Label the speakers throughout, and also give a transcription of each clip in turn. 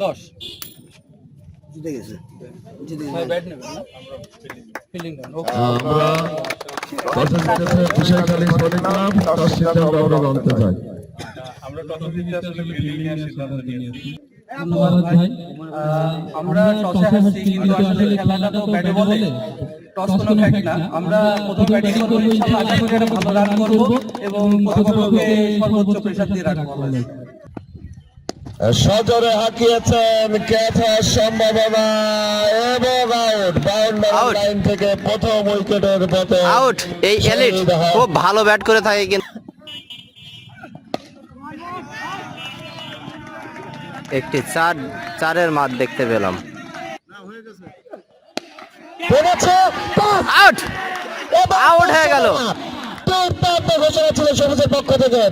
Speaker 1: 10
Speaker 2: জিতে গেছে
Speaker 1: ভাই ব্যাট নেবেন না ফিল্ডিং ডাউন ওকে
Speaker 3: আমরা টসে জিতেছে বিশাখালী স্পোর্টিং ক্লাব, টস সিদ্ধান্ত আমরা জানতে চাই।
Speaker 4: আমরা টস জিতে আসলে ফিল্ডিং এর সিদ্ধান্ত নিয়েছি।
Speaker 1: ধন্যবাদ ভাই। আমরা টসে হারছি কিন্তু আসলে খেলাটা তো ব্যাটে বলে টস কোনো ফ্যাক্ট না। আমরা প্রথম ব্যাটিং করব, ইনশাআল্লাহ আশা করি একটা ভালো রান করব এবং প্রতিপক্ষকে সর্বোচ্চ প্রেসার দিয়ে রাখবো।
Speaker 3: সজোরে হাঁকিয়েছেন, ক্যাচ হওয়ার সম্ভাবনা এবং আউট। বাউন্ডারি লাইন থেকে প্রথম উইকেটের পথে
Speaker 5: আউট। এই এলিট খুব ভালো ব্যাট করে থাকে কিন্তু একটি চারের মাঠ দেখতে পেলাম। আউট আউট হয়ে গেল।
Speaker 3: ঘোষণা ছিল সবুজের পক্ষ থেকে।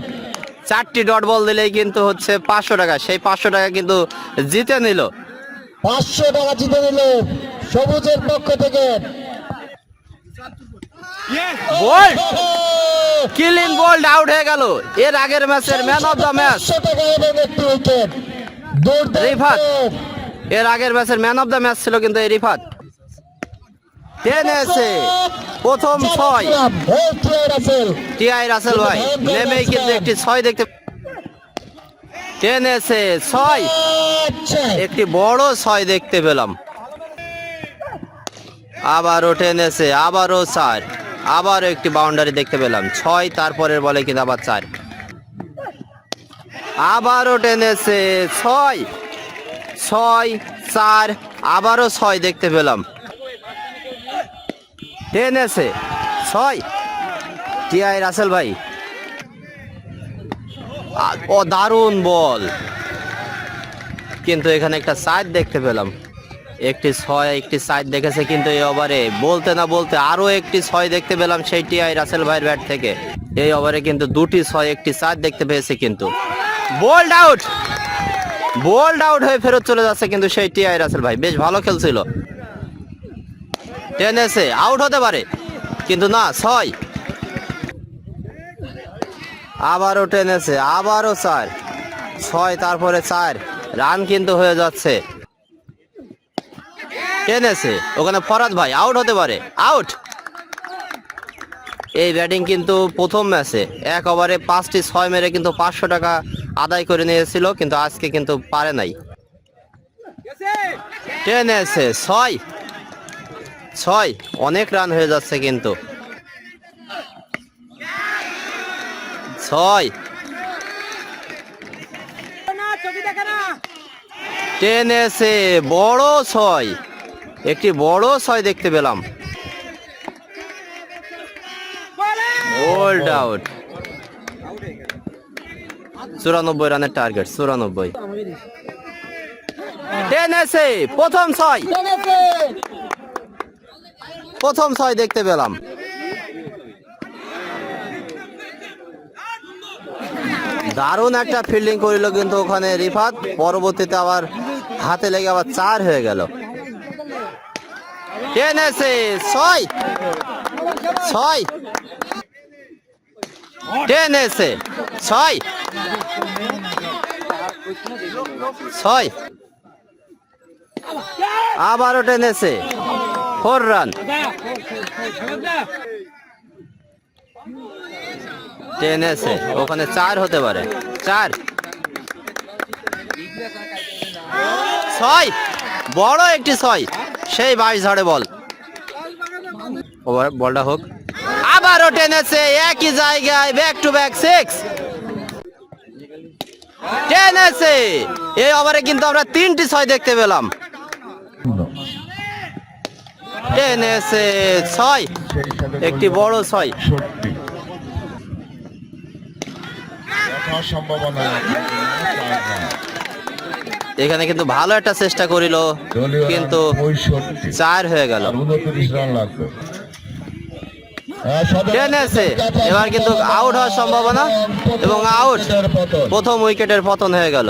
Speaker 5: 4টি ডট বল দিলেই কিন্তু হচ্ছে 500 টাকা, সেই 500 টাকা কিন্তু জিতে নিল।
Speaker 3: 500 টাকা জিতে নিল সবুজের পক্ষ থেকে।
Speaker 5: বোল্ড কিলিং বোল্ড আউট হয়ে গেল। এর আগের ম্যাচের ম্যান অফ দ্য ম্যাচ
Speaker 3: 500 টাকা এবং একটি উইকেট।
Speaker 5: রিফাত এর আগের ম্যাচের ম্যান অফ দ্য ম্যাচ ছিল কিন্তু এই রিফাত। টেনেছে প্রথম 6 টিআই রাসেল ভাই নেমেই কিন্তু একটি 6 দেখতে টেনেছে 6 একটি বড় 6 দেখতে পেলাম। আবারও টেনেছে, আবারও 4, আবারও একটি বাউন্ডারি দেখতে পেলাম 6, তারপরের বলে কিন্তু আবার 4, আবারও টেনেছে 6, 4, আবারও 6 দেখতে পেলাম। টেনেছে 6 টিআই রাসেল ভাই। ও দারুণ বল, কিন্তু এখানে একটা সাইড দেখতে পেলাম। একটি 6 একটি সাইড দেখেছে কিন্তু এই ওভারে বলতে না বলতে আরো একটি 6 দেখতে পেলাম সেই টিআই রাসেল ভাইয়ের ব্যাট থেকে। এই ওভারে কিন্তু 2টি 6 একটি সাইড দেখতে পেয়েছে, কিন্তু বোল্ড আউট হয়ে ফেরত চলে যাচ্ছে কিন্তু সেই টিআই রাসেল ভাই। বেশ ভালো খেলছিল। টেনেছে আউট হতে পারে কিন্তু না 6, আবারও টেনেছে, আবারও 4, 6 তারপরে 4 রান কিন্তু হয়ে যাচ্ছে। টেনেছে ওখানে ফরাদ ভাই আউট হতে পারে, আউট। এই ব্যাটিং কিন্তু প্রথম ম্যাচে 1 ওভারে 5টি 6 মেরে কিন্তু 500 টাকা আদায় করে নিয়েছিল, কিন্তু আজকে কিন্তু পারে নাই। টেনেছে 6, অনেক রান হয়ে যাচ্ছে কিন্তু 6 টেনেছে বড় 6, একটি বড় 6 দেখতে পেলাম। Bold out. 94 রানের টার্গেট, 94। টেনেছে প্রথম 6 দেখতে পেলাম। দারুণ একটা ফিল্ডিং করিল কিন্তু ওখানে রিফাত, পরবর্তীতে আবার হাতে লেগে আবার 4 হয়ে গেল। টেনেছে 6, টেনেছে 6, আবারও টেনেছে 4 রান। টেনেছে ওখানে 4 হতে পারে, 4, 6 বড় একটি 6 সেই 22 ঝাড়ে বল। ওভার বলটা হোক, আবারও টেনেছে একই জায়গায় ব্যাক টু ব্যাক 6 টেনেছে। এই ওভারে কিন্তু আমরা 3টি 6 দেখতে পেলাম। টেনেছে 6 একটি বড় 6। এখানে কিন্তু ভালো একটা চেষ্টা করিল কিন্তু 4 হয়ে গেল। টেনেছে এবার কিন্তু আউট হওয়ার সম্ভাবনা এবং আউট, প্রথম উইকেটের পতন হয়ে গেল।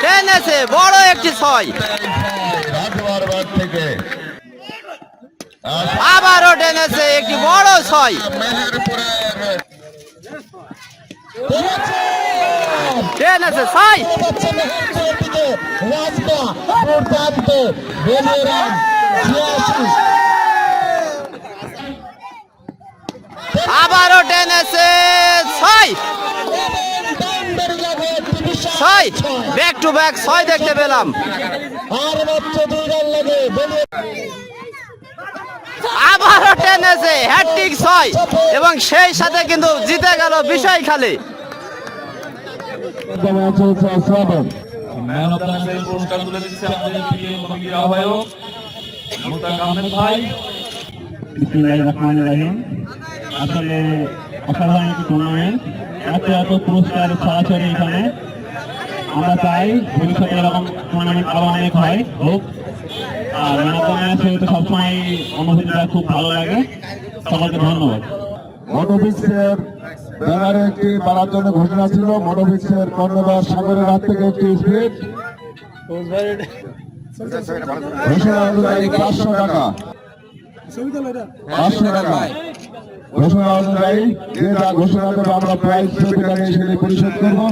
Speaker 5: টেনেছে বড় একটি 6, আবারও টেনেছে একটি বড় 6। টেনেছে 6 আবারও টেনেছে 6 ব্যাক টু ব্যাক 6 দেখতে পেলাম।
Speaker 3: আর মাত্র 2 রান লাগে
Speaker 5: আবারও টেনেছে হ্যাটট্রিক 6 এবং সেই সাথে কিন্তু জিতে গেল Bishoykhali.
Speaker 4: Man of the match পুরস্কার তুলে দিচ্ছে আমাদের প্রিয় কমিটির আহ্বায়ক মুস্তাক আহমেদ ভাই।
Speaker 6: বিসমিল্লাহিররহমানিররহিম। আসলে অসাধারণ একটি টুর্নামেন্ট, এত পুরস্কার ছড়াছড়ি এখানে। আমরা চাই ভবিষ্যতে এরকম টুর্নামেন্ট আরো অনেক হয় হোক। আর ম্যান অফ দ্য ম্যাচ তো সবসময় অনুভূতিটা খুব ভালো লাগে। সকলকে ধন্যবাদ।
Speaker 3: মোটোভিক্সের ব্যানারে একটি পাড়ার জন্য ঘোষণা ছিল। মোটোভিক্সের কর্ণধার সাগরের হাত থেকে একটি স্পিড ঘোষণা অনুযায়ী 500 টাকা 500 টাকা ঘোষণা অনুযায়ী যে যা ঘোষণা করবো আমরা প্রাইজ প্রতি টাকা সেটি পরিশোধ করবো।